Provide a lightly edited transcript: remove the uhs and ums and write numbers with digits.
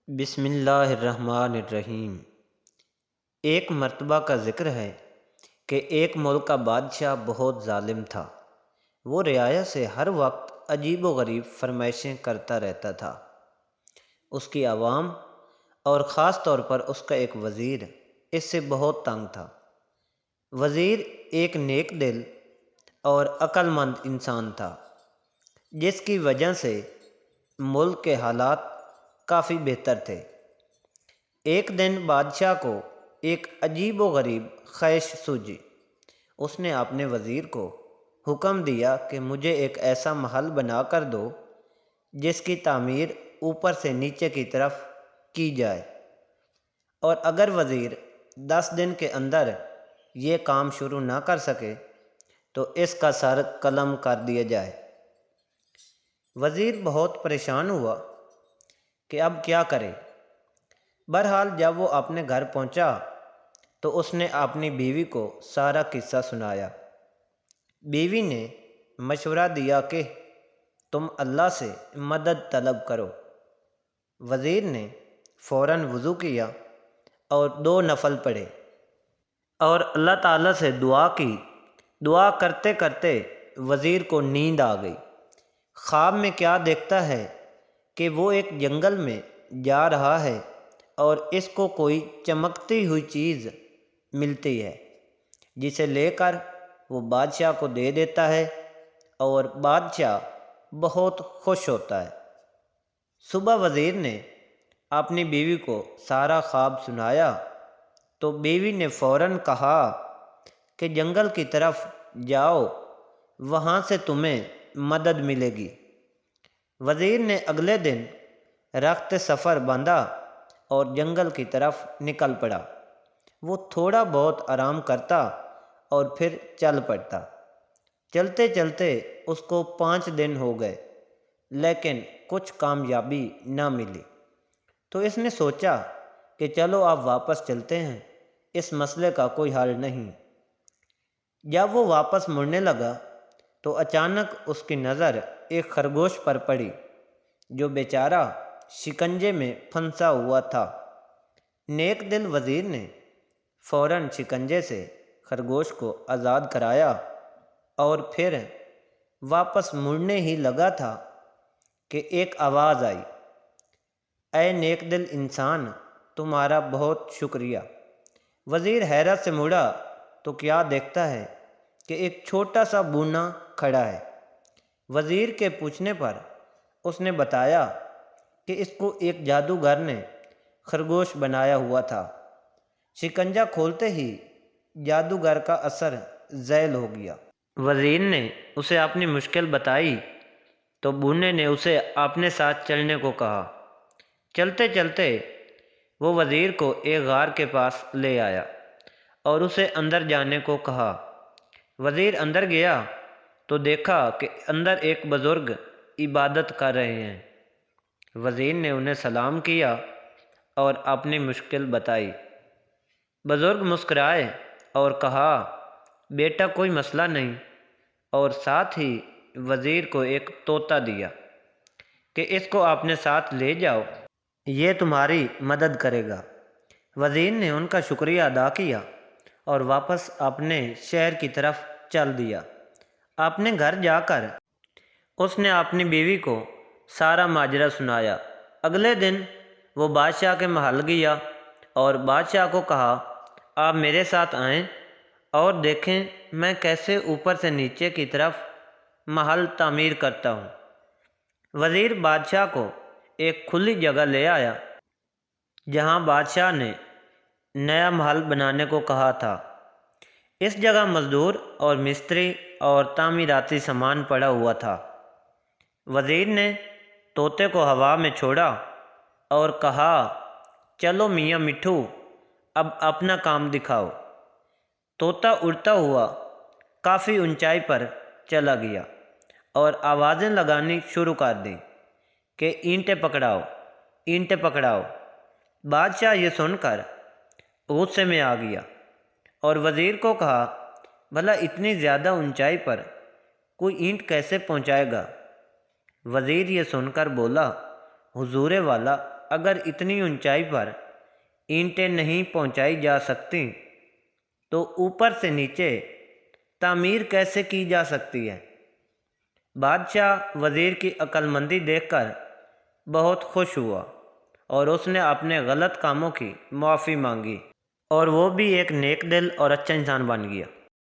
بسم اللہ الرحمن الرحیم۔ ایک مرتبہ کا ذکر ہے کہ ایک ملک کا بادشاہ بہت ظالم تھا۔ وہ رعایا سے ہر وقت عجیب و غریب فرمائشیں کرتا رہتا تھا۔ اس کی عوام اور خاص طور پر اس کا ایک وزیر اس سے بہت تنگ تھا۔ وزیر ایک نیک دل اور عقل مند انسان تھا، جس کی وجہ سے ملک کے حالات کافی بہتر تھے۔ ایک دن بادشاہ کو ایک عجیب و غریب خواہش سوجی۔ اس نے اپنے وزیر کو حکم دیا کہ مجھے ایک ایسا محل بنا کر دو جس کی تعمیر اوپر سے نیچے کی طرف کی جائے، اور اگر وزیر 10 دن کے اندر یہ کام شروع نہ کر سکے تو اس کا سر قلم کر دیا جائے۔ وزیر بہت پریشان ہوا کہ اب کیا کرے۔ بہرحال جب وہ اپنے گھر پہنچا تو اس نے اپنی بیوی کو سارا قصہ سنایا۔ بیوی نے مشورہ دیا کہ تم اللہ سے مدد طلب کرو۔ وزیر نے فوراً وضو کیا اور 2 نفل پڑھے اور اللہ تعالیٰ سے دعا کی۔ دعا کرتے کرتے وزیر کو نیند آ گئی۔ خواب میں کیا دیکھتا ہے کہ وہ ایک جنگل میں جا رہا ہے اور اس کو کوئی چمکتی ہوئی چیز ملتی ہے، جسے لے کر وہ بادشاہ کو دے دیتا ہے اور بادشاہ بہت خوش ہوتا ہے۔ صبح وزیر نے اپنی بیوی کو سارا خواب سنایا تو بیوی نے فوراً کہا کہ جنگل کی طرف جاؤ، وہاں سے تمہیں مدد ملے گی۔ وزیر نے اگلے دن رخت سفر باندھا اور جنگل کی طرف نکل پڑا۔ وہ تھوڑا بہت آرام کرتا اور پھر چل پڑتا۔ چلتے چلتے اس کو 5 دن ہو گئے، لیکن کچھ کامیابی نہ ملی۔ تو اس نے سوچا کہ چلو اب واپس چلتے ہیں، اس مسئلے کا کوئی حل نہیں۔ جب وہ واپس مڑنے لگا تو اچانک اس کی نظر ایک خرگوش پر پڑی، جو بیچارہ شکنجے میں پھنسا ہوا تھا۔ نیک دل وزیر نے فوراً شکنجے سے خرگوش کو آزاد کرایا اور پھر واپس مڑنے ہی لگا تھا کہ ایک آواز آئی، اے نیک دل انسان، تمہارا بہت شکریہ۔ وزیر حیرت سے مڑا تو کیا دیکھتا ہے کہ ایک چھوٹا سا بونا کھڑا ہے۔ وزیر کے پوچھنے پر اس نے بتایا کہ اس کو ایک جادوگر نے خرگوش بنایا ہوا تھا۔ شکنجہ کھولتے ہی جادوگر کا اثر زائل ہو گیا۔ وزیر نے اسے اپنی مشکل بتائی تو بونے نے اسے اپنے ساتھ چلنے کو کہا۔ چلتے چلتے وہ وزیر کو ایک غار کے پاس لے آیا اور اسے اندر جانے کو کہا۔ وزیر اندر گیا تو دیکھا کہ اندر ایک بزرگ عبادت کر رہے ہیں۔ وزیر نے انہیں سلام کیا اور اپنی مشکل بتائی۔ بزرگ مسکرائے اور کہا، بیٹا کوئی مسئلہ نہیں، اور ساتھ ہی وزیر کو ایک طوطا دیا کہ اس کو اپنے ساتھ لے جاؤ، یہ تمہاری مدد کرے گا۔ وزیر نے ان کا شکریہ ادا کیا اور واپس اپنے شہر کی طرف چل دیا۔ اپنے گھر جا کر اس نے اپنی بیوی کو سارا ماجرا سنایا۔ اگلے دن وہ بادشاہ کے محل گیا اور بادشاہ کو کہا، آپ میرے ساتھ آئیں اور دیکھیں میں کیسے اوپر سے نیچے کی طرف محل تعمیر کرتا ہوں۔ وزیر بادشاہ کو ایک کھلی جگہ لے آیا جہاں بادشاہ نے نیا محل بنانے کو کہا تھا۔ اس جگہ مزدور اور مستری اور تعمیراتی سامان پڑا ہوا تھا۔ وزیر نے طوطے کو ہوا میں چھوڑا اور کہا، چلو میاں مٹھو، اب اپنا کام دکھاؤ۔ طوطا اڑتا ہوا کافی اونچائی پر چلا گیا اور آوازیں لگانی شروع کر دی کہ اینٹیں پکڑاؤ، اینٹیں پکڑاؤ۔ بادشاہ یہ سن کر غصے میں آ گیا اور وزیر کو کہا، بھلا اتنی زیادہ اونچائی پر کوئی اینٹ کیسے پہنچائے گا؟ وزیر یہ سن کر بولا، حضور والا، اگر اتنی اونچائی پر اینٹیں نہیں پہنچائی جا سکتی تو اوپر سے نیچے تعمیر کیسے کی جا سکتی ہے؟ بادشاہ وزیر کی عقل مندی دیکھ کر بہت خوش ہوا اور اس نے اپنے غلط کاموں کی معافی مانگی اور وہ بھی ایک نیک دل اور اچھا انسان بن گیا۔